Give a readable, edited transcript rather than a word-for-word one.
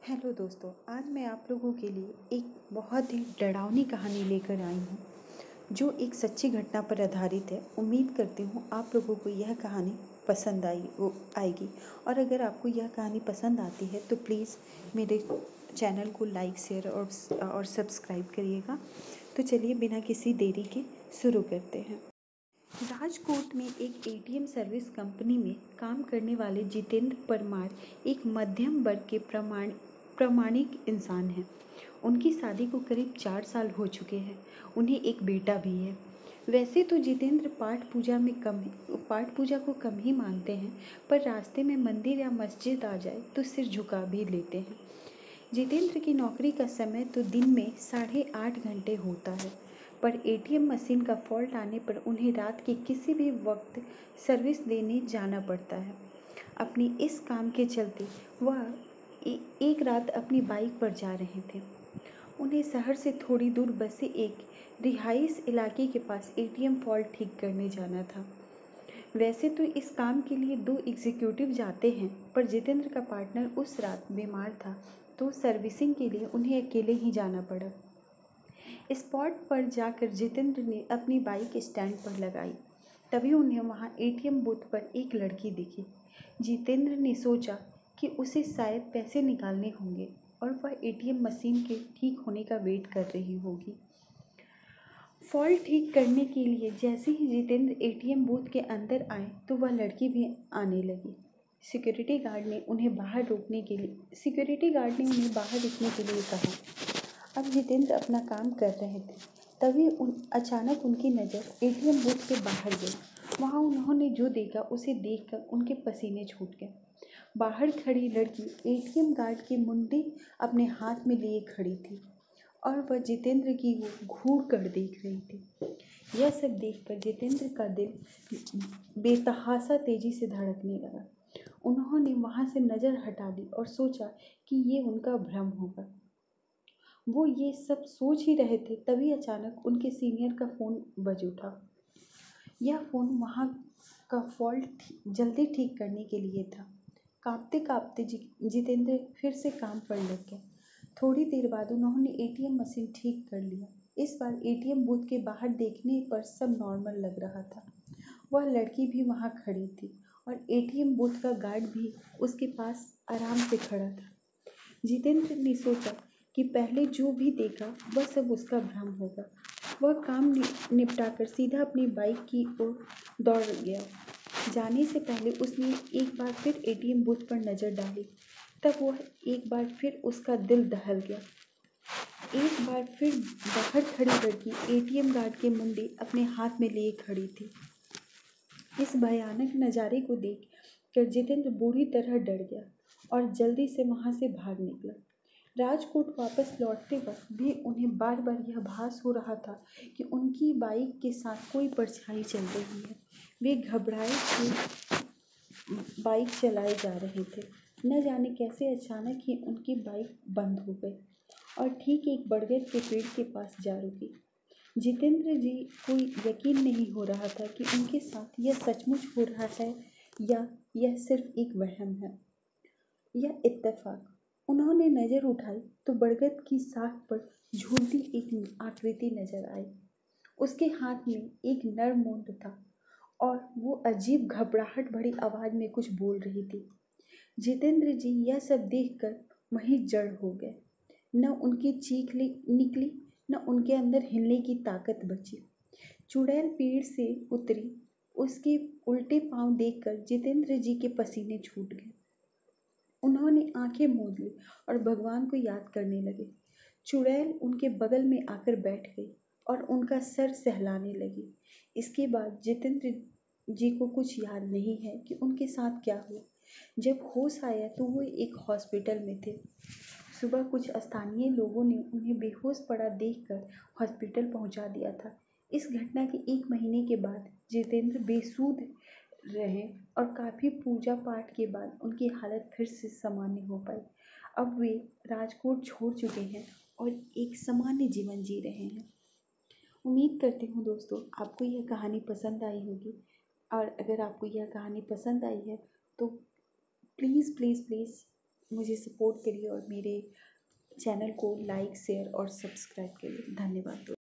Hello दोस्तों, आज मैं आप लोगों के लिए एक बहुत ही डरावनी कहानी लेकर आई हूँ जो एक सच्ची घटना पर आधारित है। उम्मीद करती हूँ आप लोगों को यह कहानी पसंद आएगी। और अगर आपको यह कहानी पसंद आती है तो प्लीज़ मेरे चैनल को लाइक शेयर और सब्सक्राइब करिएगा। तो चलिए बिना किसी देरी के शुरू करते हैं। राजकोट में एक एटीएम सर्विस कंपनी में काम करने वाले जितेंद्र परमार एक मध्यम वर्ग के प्रामाणिक इंसान हैं। उनकी शादी को करीब 4 साल हो चुके हैं। उन्हें एक बेटा भी है। वैसे तो जितेंद्र पाठ पूजा को कम ही मानते हैं, पर रास्ते में मंदिर या मस्जिद आ जाए तो सिर झुका भी लेते हैं। जितेंद्र की नौकरी का समय तो दिन में 8.5 घंटे होता है, पर एटीएम मशीन का फॉल्ट आने पर उन्हें रात के किसी भी वक्त सर्विस देने जाना पड़ता है। अपनी इस काम के चलते वह एक रात अपनी बाइक पर जा रहे थे। उन्हें शहर से थोड़ी दूर बसे एक रिहाइश इलाके के पास एटीएम फॉल्ट ठीक करने जाना था। वैसे तो इस काम के लिए 2 एग्जीक्यूटिव जाते हैं, पर जितेंद्र का पार्टनर उस रात बीमार था, तो सर्विसिंग के लिए उन्हें अकेले ही जाना पड़ा। स्पॉट पर जाकर जितेंद्र ने अपनी बाइक स्टैंड पर लगाई। तभी उन्हें वहां एटीएम बूथ पर एक लड़की दिखी। जितेंद्र ने सोचा कि उसे शायद पैसे निकालने होंगे और वह एटीएम मशीन के ठीक होने का वेट कर रही होगी। फॉल्ट ठीक करने के लिए जैसे ही जितेंद्र एटीएम बूथ के अंदर आए तो वह लड़की भी आने लगी। सिक्योरिटी गार्ड ने उन्हें बाहर रुकने के लिए कहा। अब जितेंद्र अपना काम कर रहे थे। तभी अचानक उनकी नज़र एटीएम बूथ के बाहर गई। वहाँ उन्होंने जो देखा उसे देखकर उनके पसीने छूट गए। बाहर खड़ी लड़की एटीएम गार्ड की मुंडी अपने हाथ में लिए खड़ी थी और वह जितेंद्र की घूर कर देख रही थी। यह सब देखकर जितेंद्र का दिल बेतहाशा तेजी से धड़कने लगा। उन्होंने वहाँ से नज़र हटा ली और सोचा कि ये उनका भ्रम होगा। वो ये सब सोच ही रहे थे, तभी अचानक उनके सीनियर का फ़ोन बज उठा। यह फ़ोन वहाँ का फॉल्ट जल्दी ठीक करने के लिए था। काँपते काँपते जितेंद्र फिर से काम पर लग गए। थोड़ी देर बाद उन्होंने एटीएम मशीन ठीक कर लिया। इस बार एटीएम बूथ के बाहर देखने पर सब नॉर्मल लग रहा था। वह लड़की भी वहाँ खड़ी थी और एटीएम बूथ का गार्ड भी उसके पास आराम से खड़ा था। जितेंद्र ने सोचा कि पहले जो भी देखा वह सब उसका भ्रम होगा। वह काम निपटाकर सीधा अपनी बाइक की ओर दौड़ गया। जाने से पहले उसने एक बार फिर एटीएम बूथ पर नज़र डाली। तब वह एक बार फिर उसका दिल दहल गया। एक बार फिर बाहर खड़ी लड़की एटीएम गार्ड के मुंडे अपने हाथ में लिए खड़ी थी। इस भयानक नज़ारे को देख कर जितेंद्र बुरी तरह डर गया और जल्दी से वहाँ से भाग निकला। राजकोट वापस लौटते वक्त भी उन्हें बार बार यह भास हो रहा था कि उनकी बाइक के साथ कोई परछाई चल रही है। वे घबराए हुए बाइक चलाए जा रहे थे। न जाने कैसे अचानक ही उनकी बाइक बंद हो गई और ठीक एक बरगद के पेड़ के पास जा रुकी। जितेंद्र जी को यकीन नहीं हो रहा था कि उनके साथ यह सचमुच हो रहा है या यह सिर्फ एक वहम है या इत्तेफाक। उन्होंने नज़र उठाई तो बरगद की शाख पर झूलती एक आकृति नजर आई। उसके हाथ में एक नर मूंद था और वो अजीब घबराहट भरी आवाज़ में कुछ बोल रही थी। जितेंद्र जी यह सब देखकर वहीं जड़ हो गए। न उनकी चीख निकली, न उनके अंदर हिलने की ताकत बची। चुड़ैल पेड़ से उतरी। उसके उल्टे पांव देखकर जितेंद्र जी के पसीने छूट गए। उन्होंने आंखें मूंद ली और भगवान को याद करने लगे। चुड़ैल उनके बगल में आकर बैठ गई और उनका सर सहलाने लगी। इसके बाद जितेंद्र जी को कुछ याद नहीं है कि उनके साथ क्या हुआ। जब होश आया तो वो एक हॉस्पिटल में थे। सुबह कुछ स्थानीय लोगों ने उन्हें बेहोश पड़ा देखकर हॉस्पिटल पहुंचा दिया था। इस घटना के 1 महीने के बाद जितेंद्र बेसुध रहे और काफ़ी पूजा पाठ के बाद उनकी हालत फिर से सामान्य हो पाई। अब वे राजकोट छोड़ चुके हैं और एक सामान्य जीवन जी रहे हैं। उम्मीद करती हूँ दोस्तों आपको यह कहानी पसंद आई होगी, और अगर आपको यह कहानी पसंद आई है तो प्लीज़ प्लीज़ प्लीज़ मुझे सपोर्ट करिए और मेरे चैनल को लाइक शेयर और सब्सक्राइब करिए। धन्यवाद।